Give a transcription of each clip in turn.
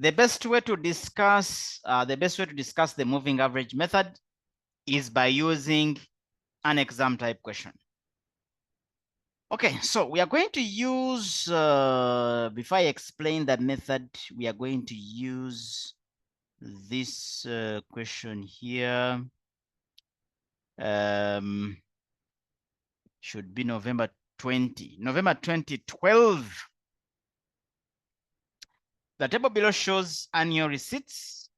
The best way to discuss the moving average method is by using an exam type question. Okay, so we are going to use, before I explain the method, we are going to use this question here. Should be November 2012. The table below shows annual receipts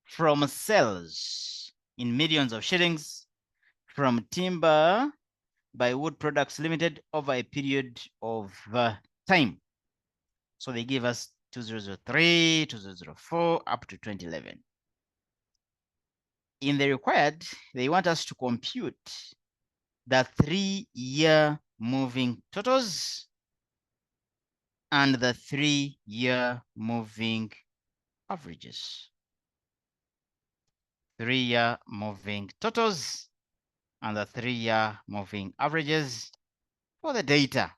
from sales in millions of shillings from Timber by Wood Products Limited over a period of time. So they give us 2003, 2004, up to 2011. In the required, they want us to compute the 3-year moving totals and the 3-year moving averages. 3-year moving totals and the 3-year moving averages for the data.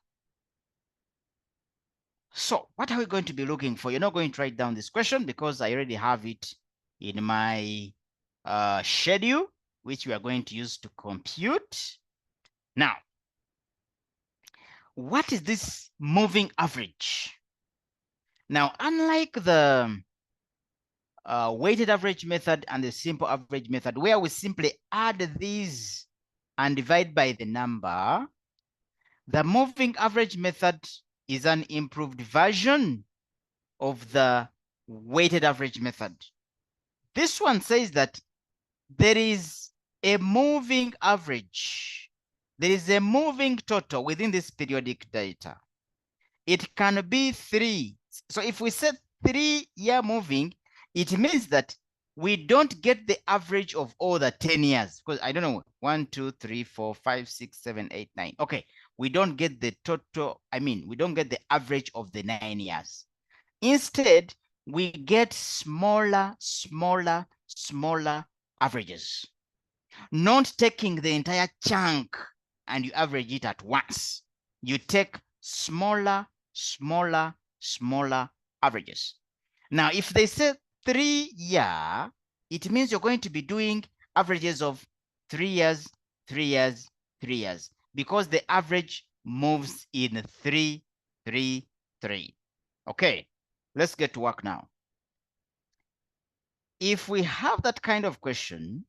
So what are we going to be looking for? You're not going to write down this question because I already have it in my schedule, which we are going to use to compute. Now, what is this moving average? Now, unlike the weighted average method and the simple average method, where we simply add these and divide by the number, the moving average method is an improved version of the weighted average method. This one says that there is a moving average. There is a moving total within this periodic data. It can be 3. So if we set 3-year moving, it means that we don't get the average of all the 10 years. Because I don't know, 1, 2, 3, 4, 5, 6, 7, 8, 9. Okay, we don't get the total. We don't get the average of the 9 years. Instead, we get smaller averages. Not taking the entire chunk and you average it at once. You take smaller averages. Now, if they say 3-year, it means you're going to be doing averages of 3 years, 3 years, 3 years, because the average moves in 3, 3, 3. Okay, let's get to work now. If we have that kind of question,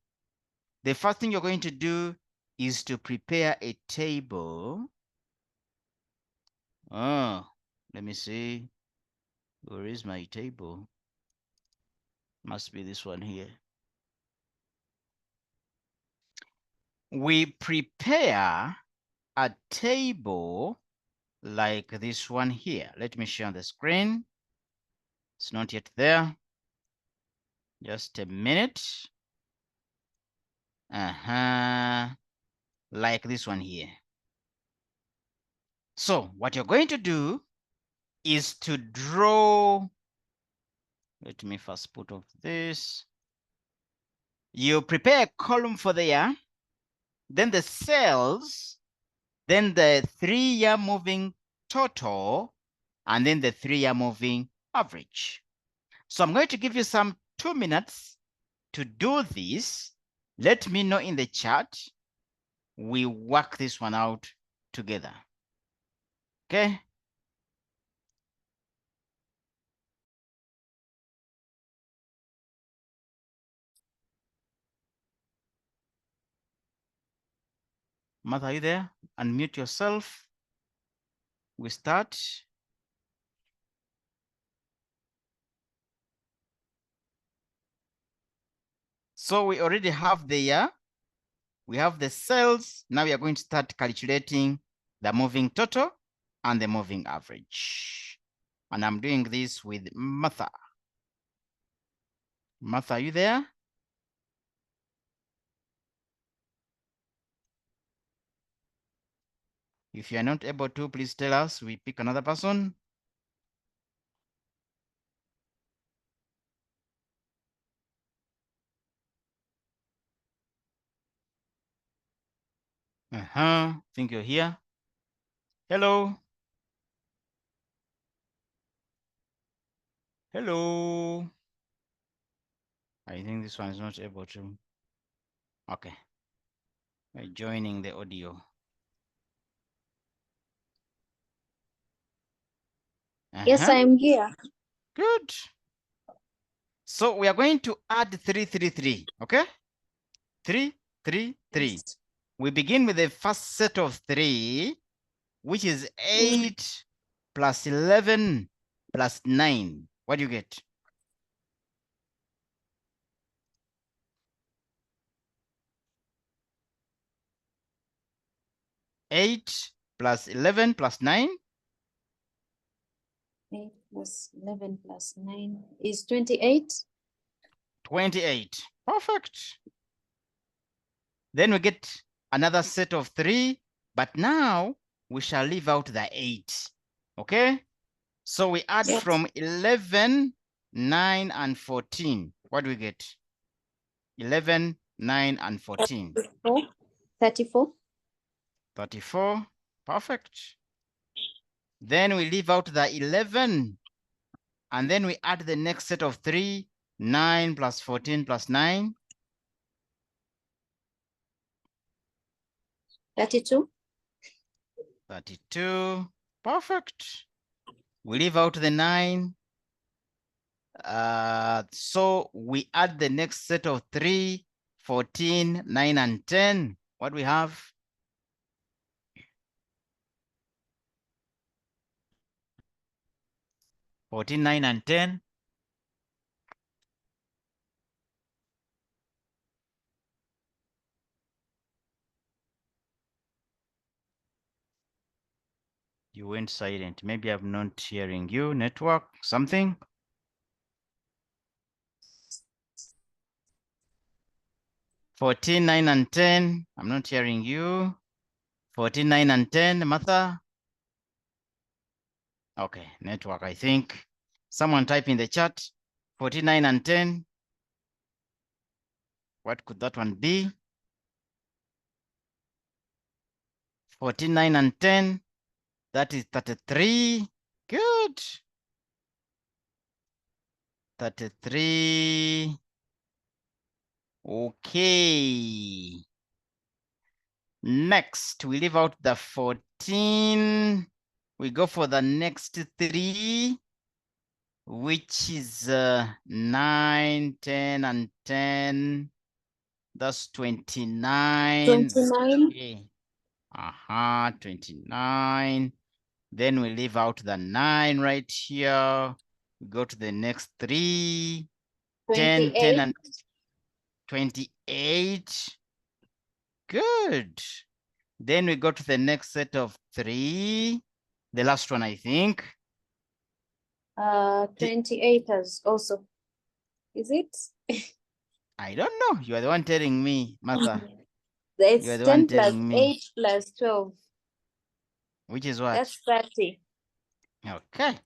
the first thing you're going to do is to prepare a table. Oh, let me see. Where is my table? Must be this one here. We prepare a table like this one here. Let me share on the screen. It's not yet there. Just a minute. Like this one here. So what you're going to do is to draw. Let me first put off this. You prepare a column for the year, then the sales, then the 3-year moving total, and then the 3-year moving average. So I'm going to give you some 2 minutes to do this. Let me know in the chat. We work this one out together. Okay? Martha, are you there? Unmute yourself. We start. So we already have the year. We have the sales. Now we are going to start calculating the moving total and the moving average. And I'm doing this with Martha. Martha, are you there? If you are not able to, please tell us. We pick another person. Think you're here. Hello. Hello. I think this one is not able to. Okay. We're joining the audio. Yes, I am here. Good. So we are going to add 333, okay? 3, 3, 3. Yes. We begin with the first set of 3, which is 8 plus 11 plus 9. What do you get? Eight plus 11 plus 9? 8 plus 11 plus 9 is 28. 28. Perfect. Then we get another set of 3, but now we shall leave out the 8. Okay? So we add Yes. from 11, 9, and 14. What do we get? 11, 9, and 14. 34. 34. Perfect. Then we leave out the 11, and then we add the next set of 3, 9 plus 14 plus 9. 32. 32. Perfect. We leave out the 9. So we add the next set of 3, 14, 9, and 10. What we have? 14, 9, and 10. You went silent. Maybe I'm not hearing you. Network, something? 14, 9, and 10. I'm not hearing you. 14, 9, and 10. Martha? Okay, network, I think. Someone type in the chat. 49 and 10. What could that one be? 49 and 10. That is 33. Good. 33. Okay. Next, we leave out the 14. We go for the next 3, which is 9, 10, and 10. That's 29. 29. Okay. 29. Then we leave out the 9 right here. We go to the next 3. 10, 10, and 28. Good. Then we go to the next set of 3. The last one, I think. 28 as also. Is it? I don't know. You are the one telling me, Martha. It's You are the 10 one plus telling me. 8 plus 12. Which is what? That's 30. Okay.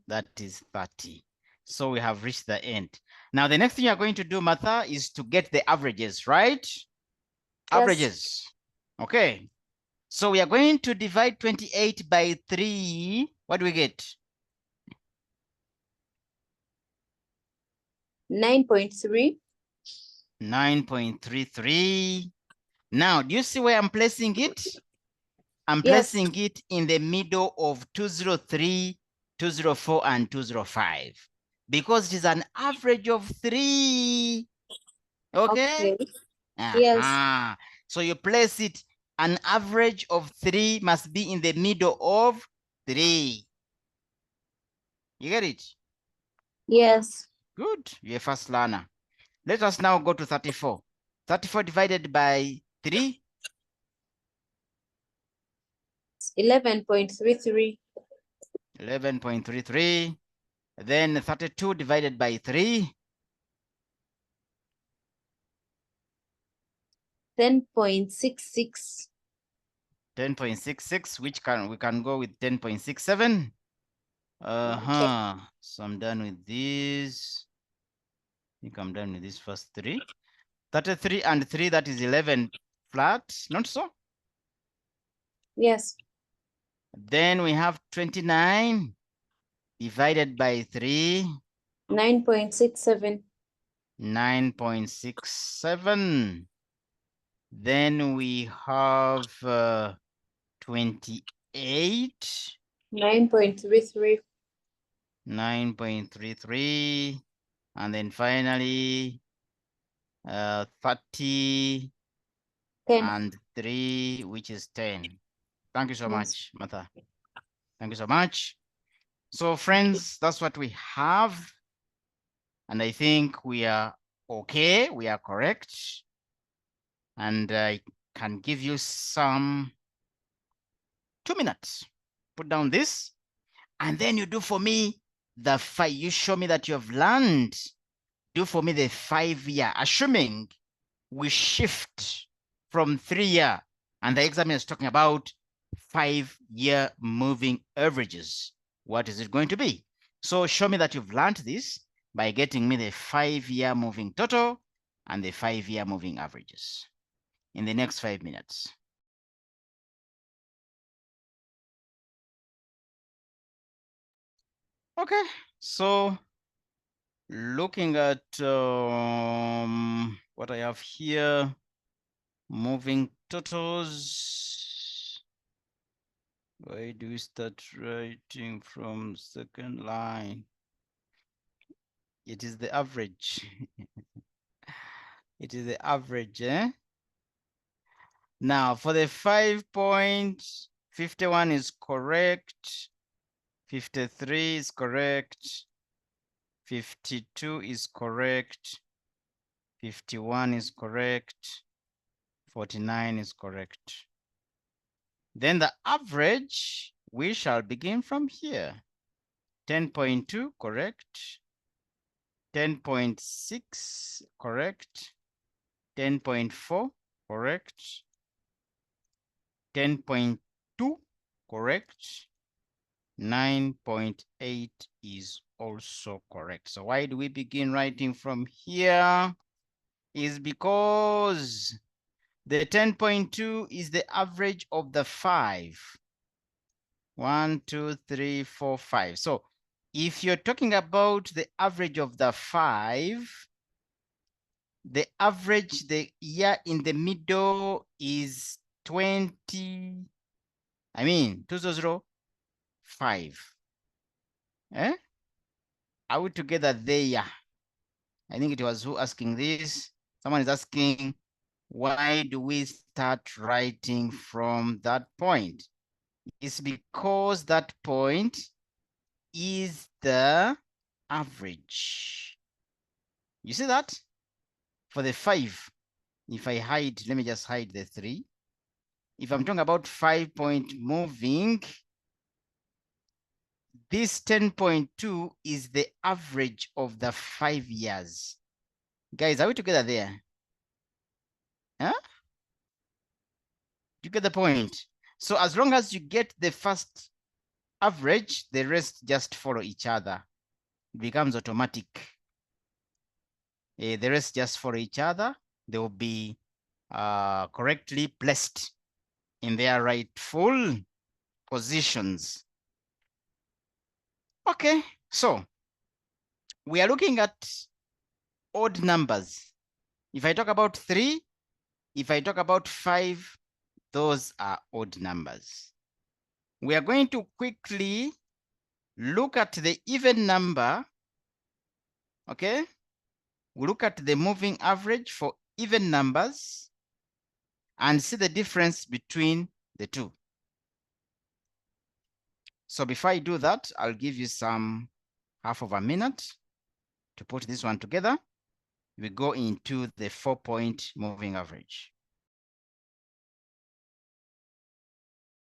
That is 30. So we have reached the end. Now, the next thing you're going to do, Martha, is to get the averages, right? Yes. Averages. Okay. So we are going to divide 28 by 3. What do we get? 9.3. 9.33. Now, do you see where I'm placing it? I'm Yes. placing it in the middle of 203, 204, and 205 because it is an average of 3. Okay? Yes. So you place it, an average of 3 must be in the middle of 3. You get it? Yes. Good. You're a fast learner. Let us now go to 34. 34 divided by 3. 11.33. 11.33. Then 32 divided by 3. 10.66. 10.66, which we can go with 10.67. So I'm done with this. I think I'm done with these first 3. 33 and 3, that is 11 flat, not so? Yes. Then we have 29 divided by 3. 9.67. 9.67. Then we have 28. 9.33. 9.33. And then finally 30 10. and 3, which is 10. Thank you so Yes. much, Martha. Thank you so much. So friends, that's what we have. And I think we are okay. We are correct. And I can give you some 2 minutes. Put down this. And then you do for me the 5. You show me that you have learned. Do for me the 5-year, assuming we shift from 3-year. And the examiner is talking about 5-year moving averages. What is it going to be? So show me that you've learned this by getting me the 5-year moving total and the 5-year moving averages in the next 5 minutes. Okay, so looking at what I have here, moving totals. Why do we start writing from second line? It is the average. It is the average, eh? Now for the 5.51 is correct. 53 is correct. 52 is correct. 51 is correct. 49 is correct. Then the average, we shall begin from here. 10.2 correct. 10.6 correct. 10.4 correct. 10.2 correct. 9.8 is also correct. So why do we begin writing from here? Is because the 10.2 is the average of the 5. 1, 2, 3, 4, 5. So if you're talking about the average of the 5, the average, the year in the middle is 2005. Eh? Are we together there? I think it was who asking this. Someone is asking, why do we start writing from that point? It's because that point is the average. You see that? For the 5, if I hide, let me just hide the 3. If I'm talking about 5-point moving, this 10.2 is the average of the 5 years. Guys, are we together there? Huh? You get the point? So as long as you get the first average, the rest just follow each other. It becomes automatic. The rest just follow each other. They will be correctly placed in their rightful positions. Okay, so we are looking at odd numbers. If I talk about 3, if I talk about 5, those are odd numbers. We are going to quickly look at the even number. Okay, we look at the moving average for even numbers and see the difference between the two. So before I do that, I'll give you some half of a minute to put this one together. We go into the 4-point moving average.